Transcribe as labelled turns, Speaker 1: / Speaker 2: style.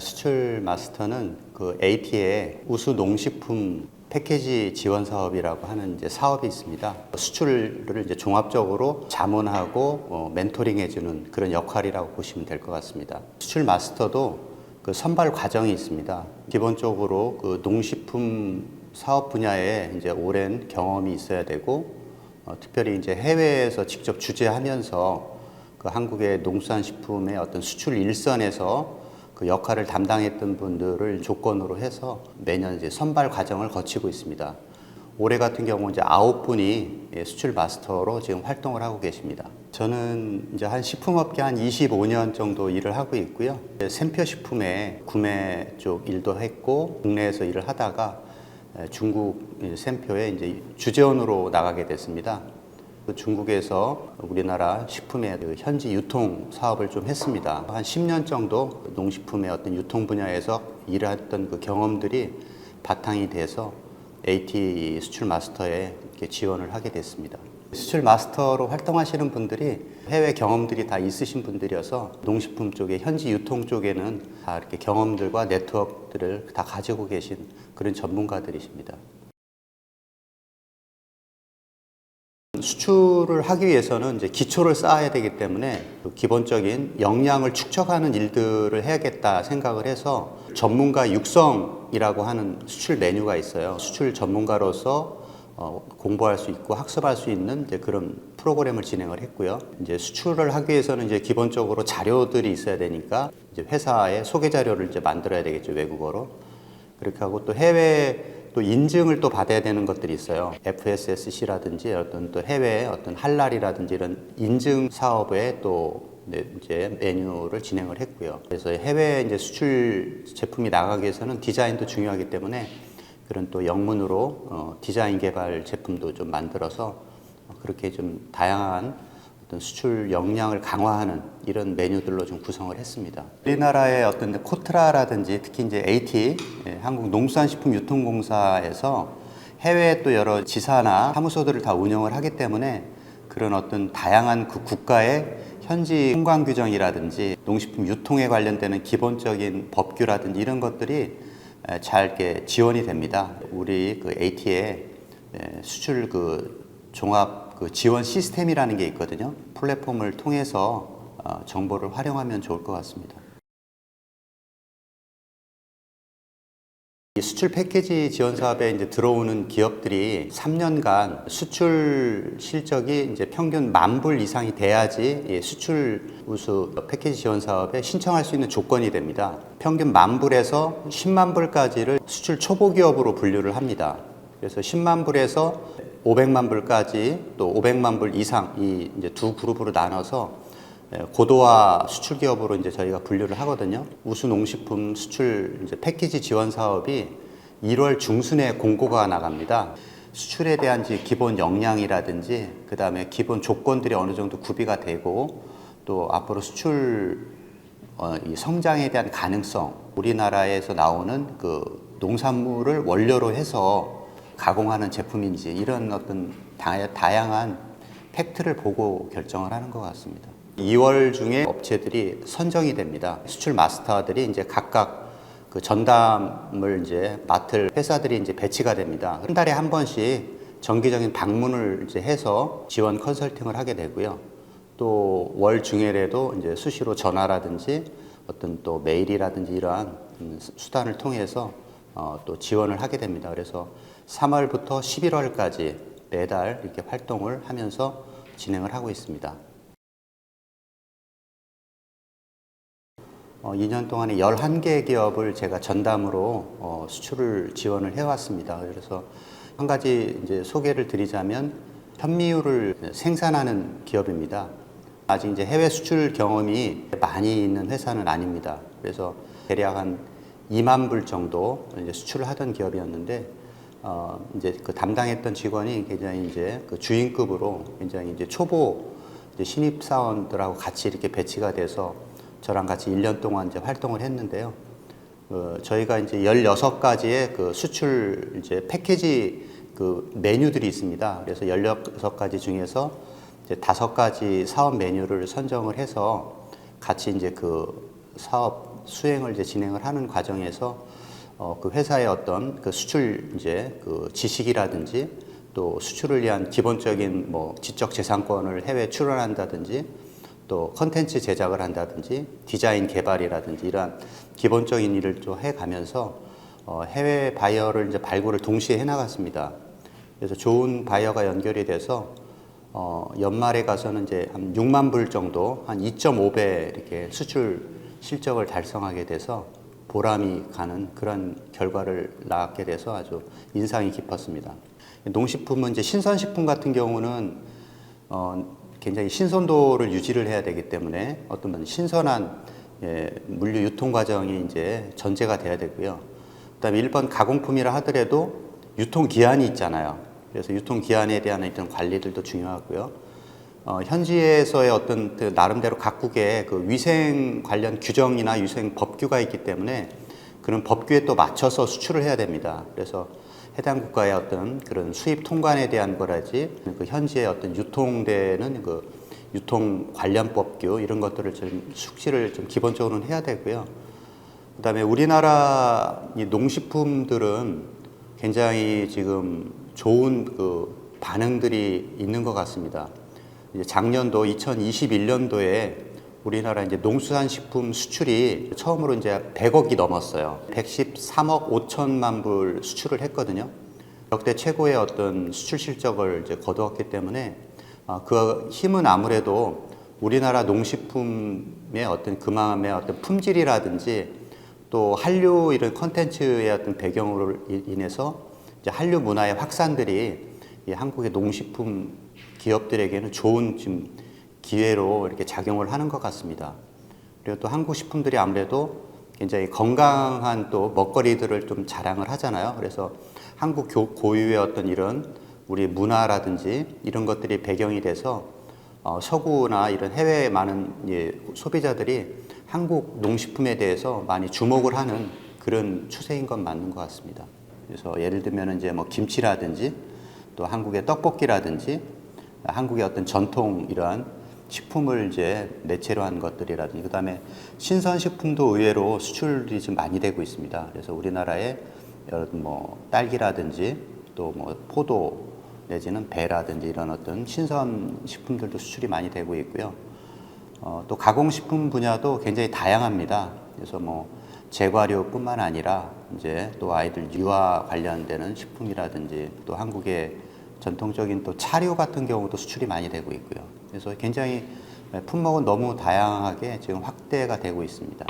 Speaker 1: 수출 마스터는 그 AT의 우수 농식품 패키지 지원 사업이라고 하는 이제 사업이 있습니다. 수출을 이제 종합적으로 자문하고 멘토링 해주는 그런 역할이라고 보시면 될 것 같습니다. 수출 마스터도 그 선발 과정이 있습니다. 기본적으로 그 농식품 사업 분야에 이제 오랜 경험이 있어야 되고, 특별히 이제 해외에서 직접 주재하면서 그 한국의 농수산식품의 어떤 수출 일선에서 그 역할을 담당했던 분들을 조건으로 해서 매년 이제 선발 과정을 거치고 있습니다. 올해 같은 경우 이제 9분이 수출 마스터로 지금 활동을 하고 계십니다. 저는 이제 한 식품업계 한 25년 정도 일을 하고 있고요. 샘표 식품의 구매 쪽 일도 했고, 국내에서 일을 하다가 중국 샘표에 이제 주재원으로 나가게 됐습니다. 중국에서 우리나라 식품의 현지 유통 사업을 좀 했습니다. 한 10년 정도 농식품의 어떤 유통 분야에서 일했던 그 경험들이 바탕이 돼서 AT 수출 마스터에 이렇게 지원을 하게 됐습니다. 수출 마스터로 활동하시는 분들이 해외 경험들이 다 있으신 분들이어서 농식품 쪽에 현지 유통 쪽에는 다 이렇게 경험들과 네트워크들을 다 가지고 계신 그런 전문가들이십니다. 수출을 하기 위해서는 이제 기초를 쌓아야 되기 때문에 기본적인 역량을 축적하는 일들을 해야겠다 생각을 해서 전문가 육성이라고 하는 수출 메뉴가 있어요. 수출 전문가로서 공부할 수 있고 학습할 수 있는 이제 그런 프로그램을 진행을 했고요. 이제 수출을 하기 위해서는 이제 기본적으로 자료들이 있어야 되니까 이제 회사의 소개 자료를 이제 만들어야 되겠죠, 외국어로. 그렇게 하고 또 해외 또 인증을 또 받아야 되는 것들이 있어요. FSSC라든지 어떤 또 해외 어떤 할랄이라든지 이런 인증 사업에 또 이제 메뉴를 진행을 했고요. 그래서 해외 이제 수출 제품이 나가기 위해서는 디자인도 중요하기 때문에 그런 또 영문으로 디자인 개발 제품도 좀 만들어서 그렇게 좀 다양한 어떤 수출 역량을 강화하는 이런 메뉴들로 좀 구성을 했습니다. 우리나라의 어떤 코트라라든지 특히 이제 AT, 한국농수산식품유통공사에서 해외에 또 여러 지사나 사무소들을 다 운영을 하기 때문에 그런 어떤 다양한 그 국가의 현지 통관 규정이라든지 농식품 유통에 관련되는 기본적인 법규라든지 이런 것들이 잘 이렇게 지원이 됩니다. 우리 그 AT의 수출 그 종합 그 지원 시스템이라는 게 있거든요. 플랫폼을 통해서 정보를 활용하면 좋을 것 같습니다. 이 수출 패키지 지원 사업에 이제 들어오는 기업들이 3년간 수출 실적이 이제 평균 10,000불 이상이 돼야지 수출 우수 패키지 지원 사업에 신청할 수 있는 조건이 됩니다. 평균 10,000불에서 100,000 불까지를 수출 초보 기업으로 분류를 합니다. 그래서 100,000 불에서 500만 불까지 또 500만 불 이상 이 이제 두 그룹으로 나눠서 고도화 수출 기업으로 이제 저희가 분류를 하거든요. 우수 농식품 수출 이제 패키지 지원 사업이 1월 중순에 공고가 나갑니다. 수출에 대한 기본 역량이라든지 그 다음에 기본 조건들이 어느 정도 구비가 되고 또 앞으로 수출 이 성장에 대한 가능성, 우리나라에서 나오는 그 농산물을 원료로 해서 가공하는 제품인지 이런 어떤 다양한 팩트를 보고 결정을 하는 것 같습니다. 2월 중에 업체들이 선정이 됩니다. 수출 마스터들이 이제 각각 그 전담을 이제 맡을 회사들이 이제 배치가 됩니다. 한 달에 한 번씩 정기적인 방문을 이제 해서 지원 컨설팅을 하게 되고요. 또 월 중에라도 이제 수시로 전화라든지 어떤 또 메일이라든지 이러한 수단을 통해서 또 지원을 하게 됩니다. 그래서 3월부터 11월까지 매달 이렇게 활동을 하면서 진행을 하고 있습니다. 2년 동안에 11개 기업을 제가 전담으로 수출을 지원을 해왔습니다. 그래서 한 가지 이제 소개를 드리자면 현미유를 생산하는 기업입니다. 아직 이제 해외 수출 경험이 많이 있는 회사는 아닙니다. 그래서 대략 한 2만 불 정도 이제 수출을 하던 기업이었는데 이제 그 담당했던 직원이 굉장히 이제 그 주인급으로 굉장히 이제 초보 이제 신입 사원들하고 같이 이렇게 배치가 돼서 저랑 같이 1년 동안 이제 활동을 했는데요. 저희가 이제 16가지의 그 수출 이제 패키지 그 메뉴들이 있습니다. 그래서 16가지 중에서 이제 5가지 사업 메뉴를 선정을 해서 같이 이제 그 사업 수행을 이제 진행을 하는 과정에서 그 회사의 어떤 그 수출 이제 그 지식이라든지 또 수출을 위한 기본적인 뭐 지적 재산권을 해외 출원한다든지 또 컨텐츠 제작을 한다든지 디자인 개발이라든지 이러한 기본적인 일을 좀 해가면서 해외 바이어를 이제 발굴을 동시에 해나갔습니다. 그래서 좋은 바이어가 연결이 돼서 연말에 가서는 이제 한 6만 불 정도, 한 2.5배 이렇게 수출 실적을 달성하게 돼서 보람이 가는 그런 결과를 낳게 돼서 아주 인상이 깊었습니다. 농식품은 이제 신선식품 같은 경우는 굉장히 신선도를 유지를 해야 되기 때문에 어떤 신선한 물류 유통 과정이 이제 전제가 돼야 되고요. 그다음에 일반 가공품이라 하더라도 유통 기한이 있잖아요. 그래서 유통 기한에 대한 어떤 관리들도 중요하고요. 현지에서의 어떤 그 나름대로 각국의 그 위생 관련 규정이나 위생 법규가 있기 때문에 그런 법규에 또 맞춰서 수출을 해야 됩니다. 그래서 해당 국가의 어떤 그런 수입 통관에 대한 거라지 그 현지의 어떤 유통되는 그 유통 관련 법규 이런 것들을 좀 숙지를 좀 기본적으로는 해야 되고요. 그다음에 우리나라 이 농식품들은 굉장히 지금 좋은 그 반응들이 있는 것 같습니다. 이제 작년도 2021년도에 우리나라 이제 농수산식품 수출이 처음으로 이제 100억이 넘었어요. 113억 5천만 불 수출을 했거든요. 역대 최고의 어떤 수출 실적을 이제 거두었기 때문에 그 힘은 아무래도 우리나라 농식품의 어떤 그만의 어떤 품질이라든지 또 한류 이런 컨텐츠의 어떤 배경으로 인해서 이제 한류 문화의 확산들이 이 한국의 농식품 기업들에게는 좋은 지금 기회로 이렇게 작용을 하는 것 같습니다. 그리고 또 한국 식품들이 아무래도 굉장히 건강한 또 먹거리들을 좀 자랑을 하잖아요. 그래서 한국 고유의 어떤 이런 우리 문화라든지 이런 것들이 배경이 돼서 서구나 이런 해외의 많은 소비자들이 한국 농식품에 대해서 많이 주목을 하는 그런 추세인 건 맞는 것 같습니다. 그래서 예를 들면 이제 뭐 김치라든지 또 한국의 떡볶이라든지 한국의 어떤 전통 이러한 식품을 이제 매체로 한 것들이라든지 그다음에 신선식품도 의외로 수출이 좀 많이 되고 있습니다. 그래서 우리나라에 뭐 딸기라든지 또 뭐 포도 내지는 배라든지 이런 어떤 신선식품들도 수출이 많이 되고 있고요. 또 가공식품 분야도 굉장히 다양합니다. 그래서 뭐 제과류뿐만 아니라 이제 또 아이들 유아 관련되는 식품이라든지 또 한국의 전통적인 또 차류 같은 경우도 수출이 많이 되고 있고요. 그래서 굉장히 품목은 너무 다양하게 지금 확대가 되고 있습니다.